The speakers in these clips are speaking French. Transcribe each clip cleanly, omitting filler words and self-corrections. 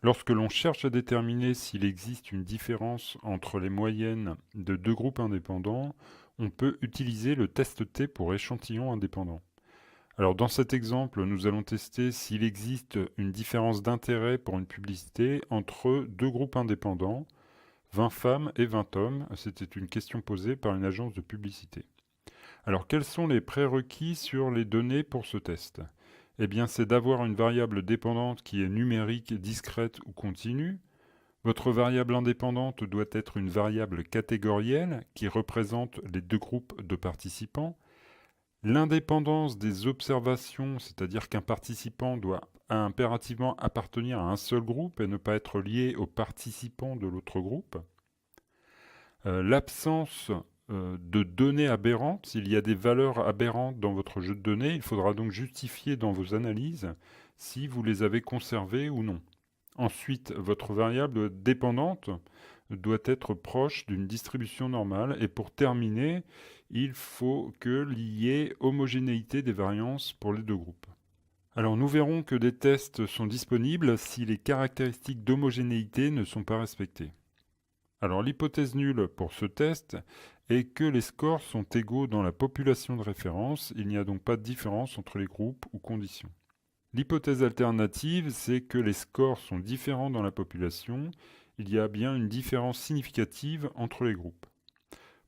Lorsque l'on cherche à déterminer s'il existe une différence entre les moyennes de deux groupes indépendants, on peut utiliser le test T pour échantillon indépendant. Alors dans cet exemple, nous allons tester s'il existe une différence d'intérêt pour une publicité entre deux groupes indépendants, 20 femmes et 20 hommes. C'était une question posée par une agence de publicité. Alors quels sont les prérequis sur les données pour ce test? Eh bien, c'est d'avoir une variable dépendante qui est numérique, discrète ou continue. Votre variable indépendante doit être une variable catégorielle qui représente les deux groupes de participants. L'indépendance des observations, c'est-à-dire qu'un participant doit impérativement appartenir à un seul groupe et ne pas être lié aux participants de l'autre groupe. L'absence de données aberrantes. S'il y a des valeurs aberrantes dans votre jeu de données, il faudra donc justifier dans vos analyses si vous les avez conservées ou non. Ensuite, votre variable dépendante doit être proche d'une distribution normale. Et pour terminer, il faut qu'il y ait homogénéité des variances pour les deux groupes. Alors nous verrons que des tests sont disponibles si les caractéristiques d'homogénéité ne sont pas respectées. Alors l'hypothèse nulle pour ce test est que les scores sont égaux dans la population de référence, il n'y a donc pas de différence entre les groupes ou conditions. L'hypothèse alternative, c'est que les scores sont différents dans la population, il y a bien une différence significative entre les groupes.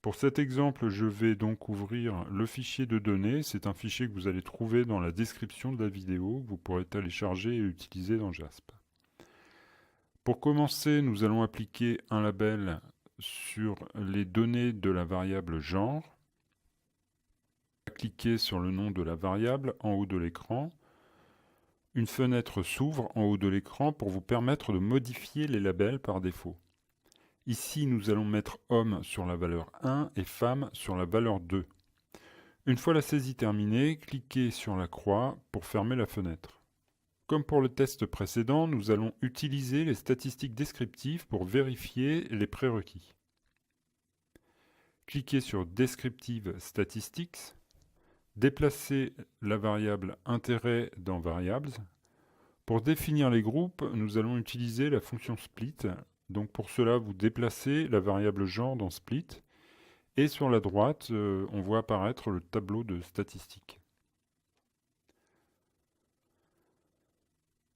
Pour cet exemple, je vais donc ouvrir le fichier de données, c'est un fichier que vous allez trouver dans la description de la vidéo, que vous pourrez télécharger et utiliser dans JASP. Pour commencer, nous allons appliquer un label sur les données de la variable genre. Cliquez sur le nom de la variable en haut de l'écran. Une fenêtre s'ouvre en haut de l'écran pour vous permettre de modifier les labels par défaut. Ici, nous allons mettre homme sur la valeur 1 et femme sur la valeur 2. Une fois la saisie terminée, cliquez sur la croix pour fermer la fenêtre. Comme pour le test précédent, nous allons utiliser les statistiques descriptives pour vérifier les prérequis. Cliquez sur Descriptive Statistics, déplacez la variable intérêt dans Variables. Pour définir les groupes, nous allons utiliser la fonction split. Donc pour cela, vous déplacez la variable genre dans split. Et sur la droite, on voit apparaître le tableau de statistiques.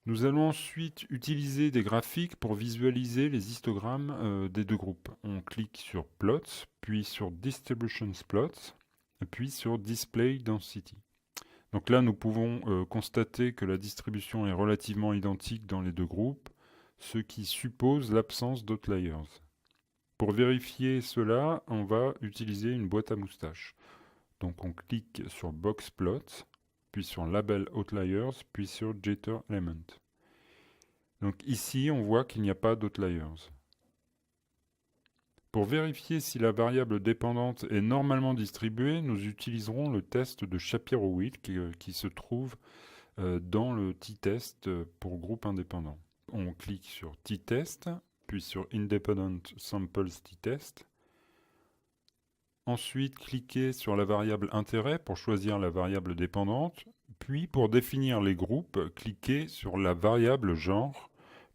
Nous allons ensuite utiliser des graphiques pour visualiser les histogrammes des deux groupes. On clique sur Plots, puis sur Distribution Plots, puis sur Display Density. Donc là, nous pouvons constater que la distribution est relativement identique dans les deux groupes, ce qui suppose l'absence d'outliers. Pour vérifier cela, on va utiliser une boîte à moustaches. Donc on clique sur Box Plot, puis sur Label Outliers, puis sur Jitter Element. Donc ici, on voit qu'il n'y a pas d'outliers. Pour vérifier si la variable dépendante est normalement distribuée, nous utiliserons le test de Shapiro-Wilk qui se trouve dans le t-test pour groupe indépendant. On clique sur t-test, puis sur Independent Samples t-test. Ensuite, cliquez sur la variable intérêt pour choisir la variable dépendante. Puis, pour définir les groupes, cliquez sur la variable genre,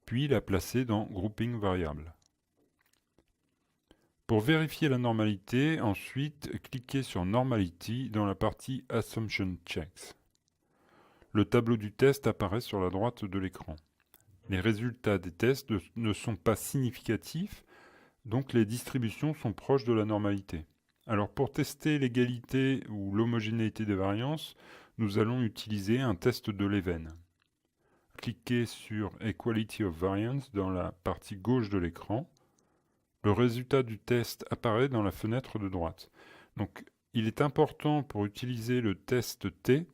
puis la placer dans Grouping Variable. Pour vérifier la normalité, ensuite, cliquez sur Normality dans la partie Assumption Checks. Le tableau du test apparaît sur la droite de l'écran. Les résultats des tests ne sont pas significatifs, donc les distributions sont proches de la normalité. Alors pour tester l'égalité ou l'homogénéité des variances, nous allons utiliser un test de Leven. Cliquez sur Equality of Variance dans la partie gauche de l'écran. Le résultat du test apparaît dans la fenêtre de droite. Donc il est important pour utiliser le test T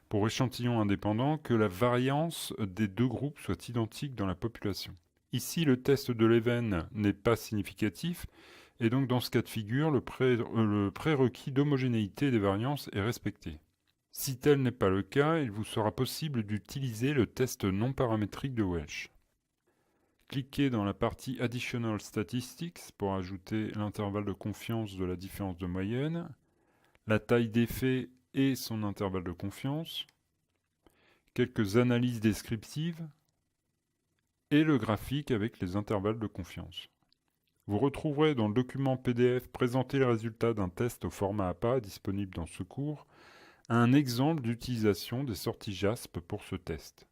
pour échantillon indépendant que la variance des deux groupes soit identique dans la population. Ici, le test de Leven n'est pas significatif, et donc dans ce cas de figure, le prérequis d'homogénéité des variances est respecté. Si tel n'est pas le cas, il vous sera possible d'utiliser le test non paramétrique de Welch. Cliquez dans la partie Additional Statistics pour ajouter l'intervalle de confiance de la différence de moyenne, la taille d'effet et son intervalle de confiance, quelques analyses descriptives, et le graphique avec les intervalles de confiance. Vous retrouverez dans le document PDF Présenter les résultats d'un test au format APA disponible dans ce cours un exemple d'utilisation des sorties JASP pour ce test.